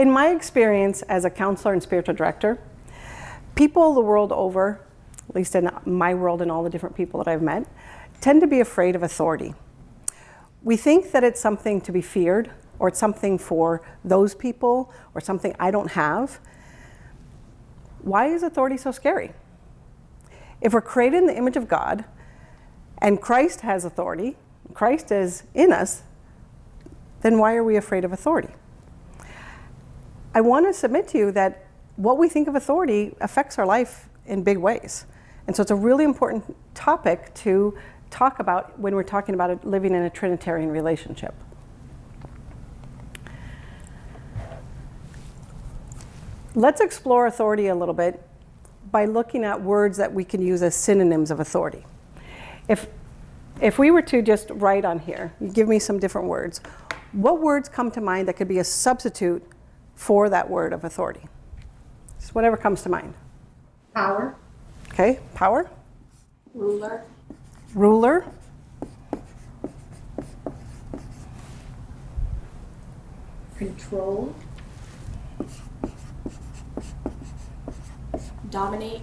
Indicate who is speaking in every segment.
Speaker 1: In my experience as a counselor and spiritual director, people the world over, at least in my world and all the different people that I've met, tend to be afraid of authority. We think that it's something to be feared, or it's something for those people, or something I don't have. Why is authority so scary? If we're created in the image of God, and Christ has authority, Christ is in us, then why are we afraid of authority? I want to submit to you that what we think of authority affects our life in big ways. And so it's a really important topic to talk about when we're talking about living in a Trinitarian relationship. Let's explore authority a little bit by looking at words that we can use as synonyms of authority. If we were to just write on here, you give me some different words, what words come to mind that could be a substitute for that word of authority? Just whatever comes to mind.
Speaker 2: Power.
Speaker 1: Okay, power.
Speaker 2: Ruler.
Speaker 1: Ruler.
Speaker 2: Control. Dominate.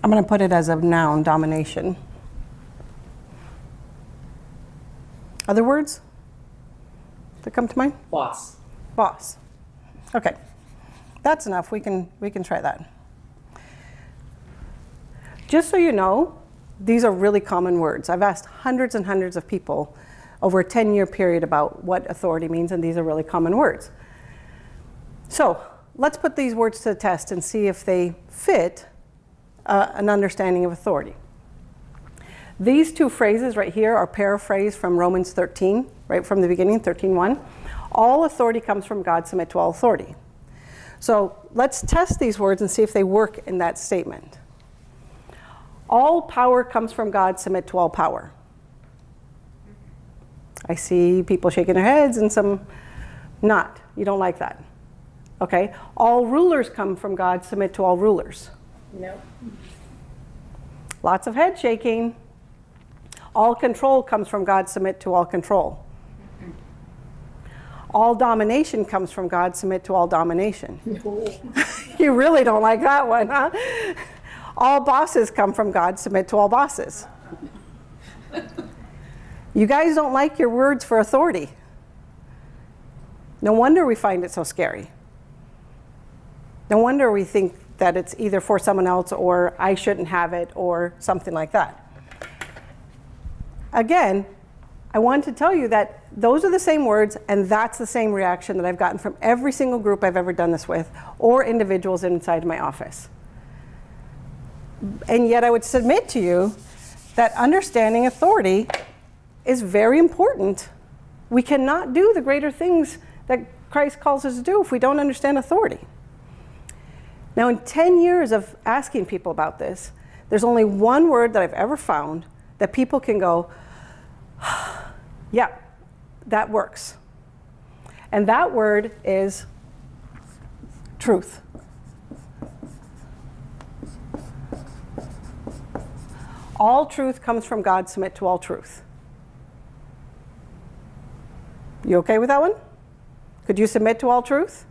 Speaker 1: I'm going to put it as a noun, domination. Other words that come to mind?
Speaker 3: Boss.
Speaker 1: Boss. Okay, that's enough. We can try that. Just so you know, these are really common words. I've asked hundreds and hundreds of people over a 10-year period about what authority means, and these are really common words. So let's put these words to the test and see if they fit an understanding of authority. These two phrases right here are paraphrased from Romans 13, right from the beginning, 13:1. All authority comes from God, submit to all authority. So let's test these words and see if they work in that statement. All power comes from God, submit to all power. I see people shaking their heads and some not. You don't like that. Okay. All rulers come from God, submit to all rulers.
Speaker 2: No.
Speaker 1: Lots of head shaking. All control comes from God, submit to all control. All domination comes from God, submit to all domination.
Speaker 2: No.
Speaker 1: You really don't like that one, huh? All bosses come from God, submit to all bosses. You guys don't like your words for authority. No wonder we find it so scary. No wonder we think that it's either for someone else or I shouldn't have it or something like that. Again, I want to tell you that those are the same words, and that's the same reaction that I've gotten from every single group I've ever done this with or individuals inside my office. And yet I would submit to you that understanding authority is very important. We cannot do the greater things that Christ calls us to do if we don't understand authority. Now, in 10 years of asking people about this, there's only one word that I've ever found that people can go, yeah, that works. And that word is truth. All truth comes from God, submit to all truth. You okay with that one? Could you submit to all truth?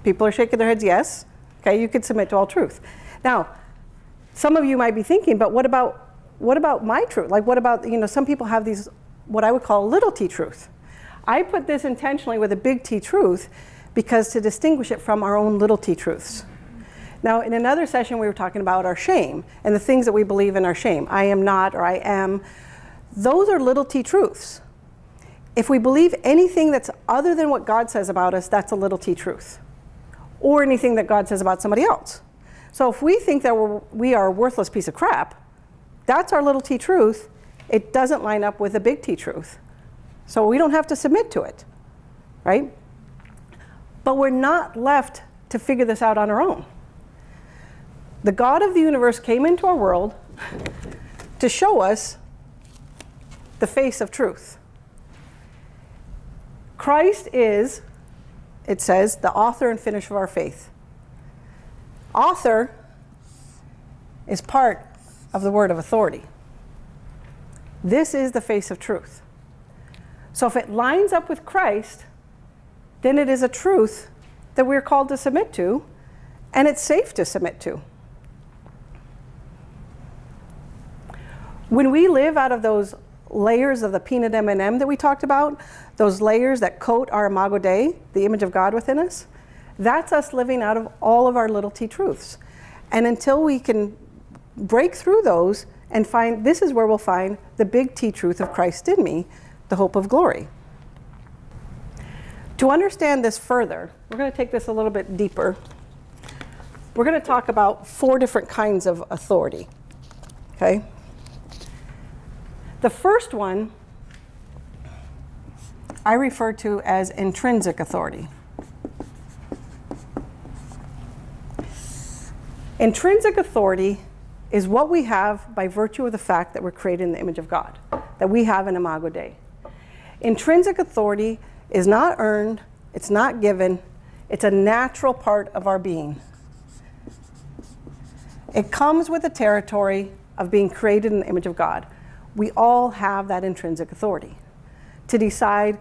Speaker 1: People are shaking their heads, yes. Okay, you could submit to all truth. Now, some of you might be thinking, but what about my truth? Like, what about, some people have these, what I would call little t truth. I put this intentionally with a big T truth because to distinguish it from our own little t truths. Now, in another session, we were talking about our shame and the things that we believe in our shame. I am not, or I am. Those are little t truths. If we believe anything that's other than what God says about us, that's a little t truth. Or anything that God says about somebody else. So if we think that we are a worthless piece of crap, that's our little t truth. It doesn't line up with a big T truth. So we don't have to submit to it, right? But we're not left to figure this out on our own. The God of the universe came into our world to show us the face of truth. Christ is, it says, the author and finisher of our faith. Author is part of the word of authority. This is the face of truth. So if it lines up with Christ, then it is a truth that we're called to submit to, and it's safe to submit to. When we live out of those layers of the peanut M&M that we talked about, those layers that coat our Imago Dei, the image of God within us, that's us living out of all of our little t truths. And until we can break through those and find, this is where we'll find the big T truth of Christ in me, the hope of glory. To understand this further, we're going to take this a little bit deeper. We're going to talk about 4 different kinds of authority. Okay? The first one I refer to as intrinsic authority. Intrinsic authority is what we have by virtue of the fact that we're created in the image of God, that we have an Imago Dei. Intrinsic authority is not earned, it's not given, it's a natural part of our being. It comes with the territory of being created in the image of God. We all have that intrinsic authority to decide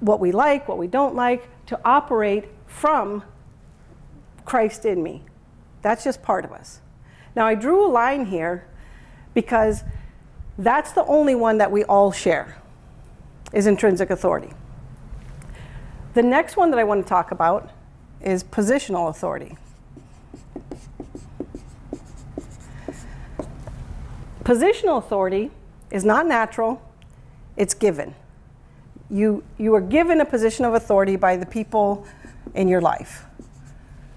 Speaker 1: what we like, what we don't like, to operate from Christ in me. That's just part of us. Now, I drew a line here because that's the only one that we all share, is intrinsic authority. The next one that I want to talk about is positional authority. Positional authority is not natural, it's given. You are given a position of authority by the people in your life.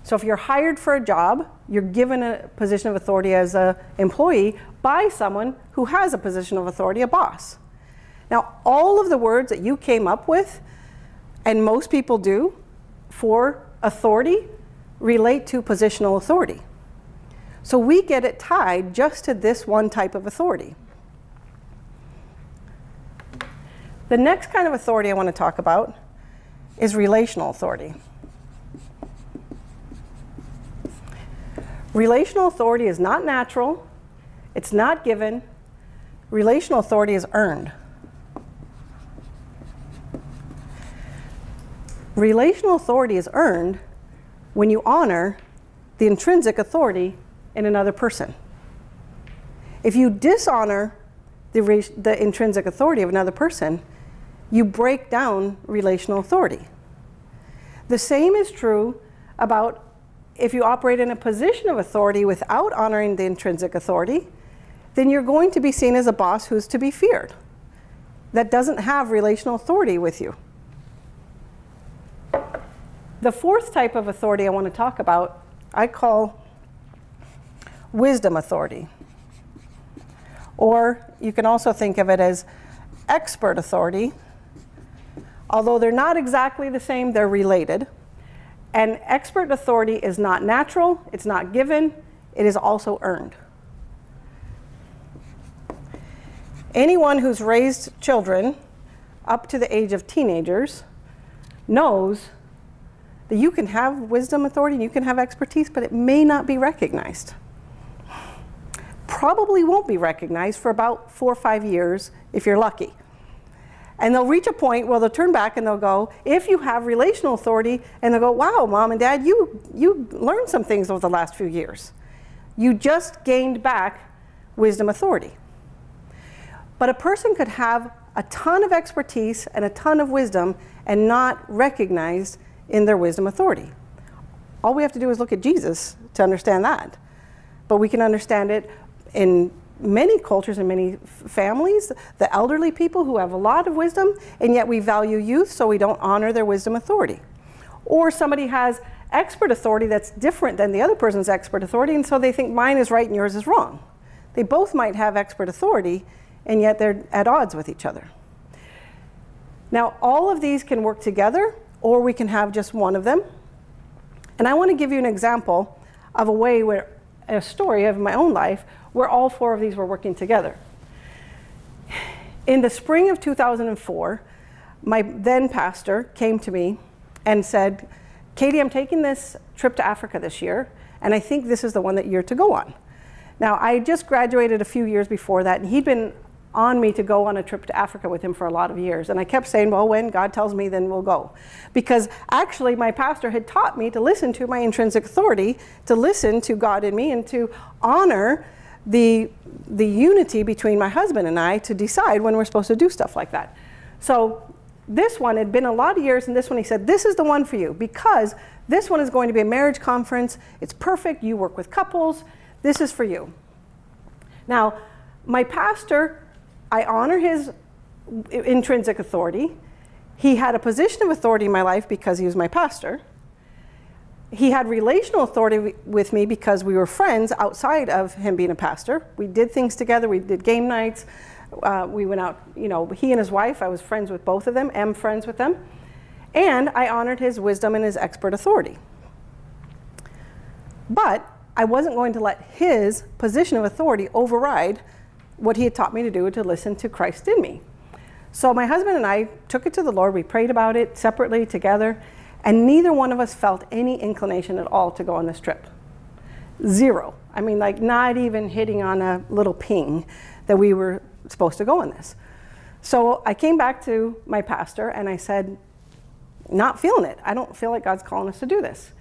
Speaker 1: So if you're hired for a job, you're given a position of authority as an employee by someone who has a position of authority, a boss. Now, all of the words that you came up with, and most people do, for authority relate to positional authority. So we get it tied just to this one type of authority. The next kind of authority I want to talk about is relational authority. Relational authority is not natural, it's not given. Relational authority is earned. Relational authority is earned when you honor the intrinsic authority in another person. If you dishonor the intrinsic authority of another person, you break down relational authority. The same is true about if you operate in a position of authority without honoring the intrinsic authority, then you're going to be seen as a boss who's to be feared, that doesn't have relational authority with you. The fourth type of authority I want to talk about, I call wisdom authority. Or you can also think of it as expert authority. Although they're not exactly the same, they're related. And expert authority is not natural, it's not given, it is also earned. Anyone who's raised children up to the age of teenagers knows that you can have wisdom authority and you can have expertise, but it may not be recognized. Probably won't be recognized for about 4 or 5 years if you're lucky. And they'll reach a point where they'll turn back and they'll go, if you have relational authority, and they'll go, wow, Mom and Dad, you learned some things over the last few years. You just gained back wisdom authority. But a person could have a ton of expertise and a ton of wisdom and not recognized in their wisdom authority. All we have to do is look at Jesus to understand that. But we can understand it in many cultures and many families, the elderly people who have a lot of wisdom, and yet we value youth, so we don't honor their wisdom authority. Or somebody has expert authority that's different than the other person's expert authority, and so they think mine is right and yours is wrong. They both might have expert authority, and yet they're at odds with each other. Now, all of these can work together, or we can have just one of them. And I want to give you an example of a story of my own life where all 4 of these were working together. In the spring of 2004, my then pastor came to me and said, Katie, I'm taking this trip to Africa this year, and I think this is the one that you're to go on. Now, I just graduated a few years before that, and he'd been on me to go on a trip to Africa with him for a lot of years. And I kept saying, well, when God tells me, then we'll go. Because actually my pastor had taught me to listen to my intrinsic authority, to listen to God in me, and to honor the unity between my husband and I to decide when we're supposed to do stuff like that. So this one had been a lot of years, and this one he said, this is the one for you, because this one is going to be a marriage conference. It's perfect. You work with couples. This is for you. Now, my pastor, I honor his intrinsic authority. He had a position of authority in my life because he was my pastor. He had relational authority with me because we were friends outside of him being a pastor. We did things together. We did game nights. We went out, he and his wife, I was friends with both of them, am friends with them. And I honored his wisdom and his expert authority. But I wasn't going to let his position of authority override what he had taught me to do, to listen to Christ in me. So my husband and I took it to the Lord. We prayed about it separately, together, and neither one of us felt any inclination at all to go on this trip. Zero. I mean, like not even hitting on a little ping that we were supposed to go on this. So I came back to my pastor and I said, not feeling it. I don't feel like God's calling us to do this.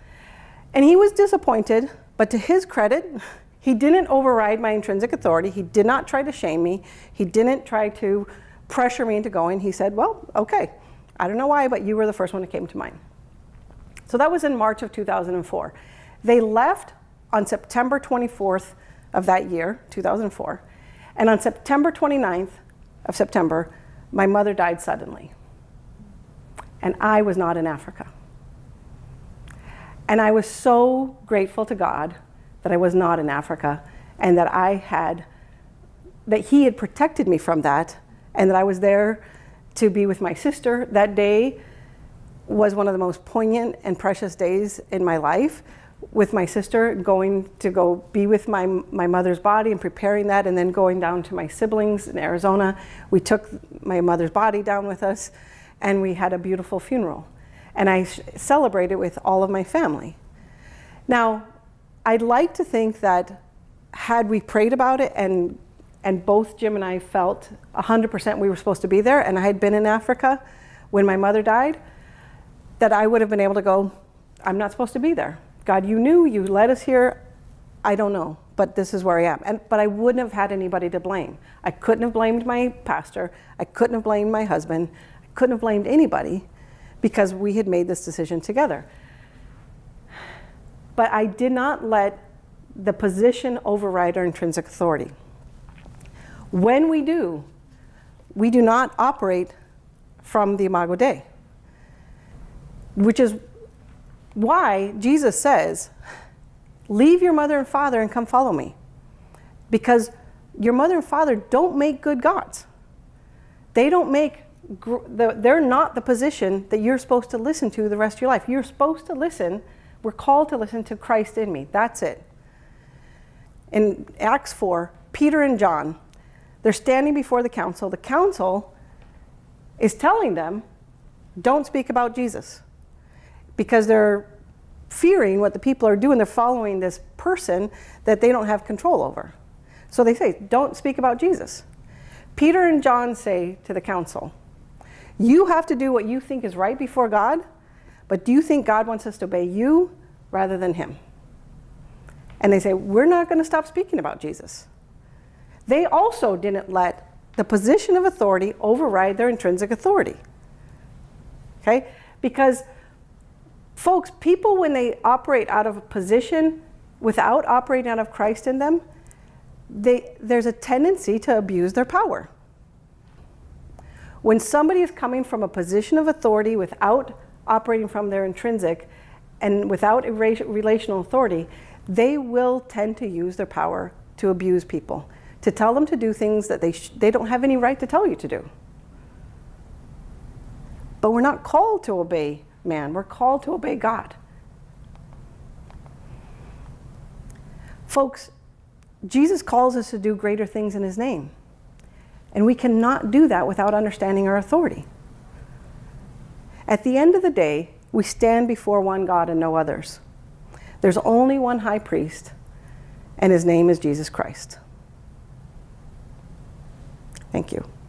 Speaker 1: And he was disappointed, but to his credit, he didn't override my intrinsic authority. He did not try to shame me. He didn't try to pressure me into going. He said, well, okay. I don't know why, but you were the first one that came to mind. So that was in March of 2004. They left on September 24th of that year, 2004. And on September 29th of September, my mother died suddenly. And I was not in Africa. And I was so grateful to God that I was not in Africa, and that that he had protected me from that, and that I was there to be with my sister. That day was one of the most poignant and precious days in my life, with my sister going to go be with my mother's body and preparing that, and then going down to my siblings in Arizona. We took my mother's body down with us, and we had a beautiful funeral. And I celebrated with all of my family. Now, I'd like to think that had we prayed about it and both Jim and I felt 100% we were supposed to be there, and I had been in Africa when my mother died, that I would have been able to go, I'm not supposed to be there. God, you knew, you led us here. I don't know, but this is where I am. But I wouldn't have had anybody to blame. I couldn't have blamed my pastor. I couldn't have blamed my husband. I couldn't have blamed anybody, because we had made this decision together. But I did not let the position override our intrinsic authority. When we do not operate from the Imago Dei, which is why Jesus says, leave your mother and father and come follow me. Because your mother and father don't make good gods. They don't make they're not the position that you're supposed to listen to the rest of your life. You're supposed to listen, we're called to listen to Christ in me. That's it. In Acts 4, Peter and John, they're standing before the council. The council is telling them, don't speak about Jesus. Because they're fearing what the people are doing. They're following this person that they don't have control over. So they say, don't speak about Jesus. Peter and John say to the council, you have to do what you think is right before God, but do you think God wants us to obey you rather than him? And they say, we're not going to stop speaking about Jesus. They also didn't let the position of authority override their intrinsic authority. Okay? Because, folks, people, when they operate out of a position without operating out of Christ in them, there's a tendency to abuse their power. When somebody is coming from a position of authority without operating from their intrinsic and without a relational authority, they will tend to use their power to abuse people, to tell them to do things that they don't have any right to tell you to do. But we're not called to obey man, we're called to obey God. Folks, Jesus calls us to do greater things in his name. And we cannot do that without understanding our authority. At the end of the day, we stand before one God and no others. There's only one high priest, and his name is Jesus Christ. Thank you.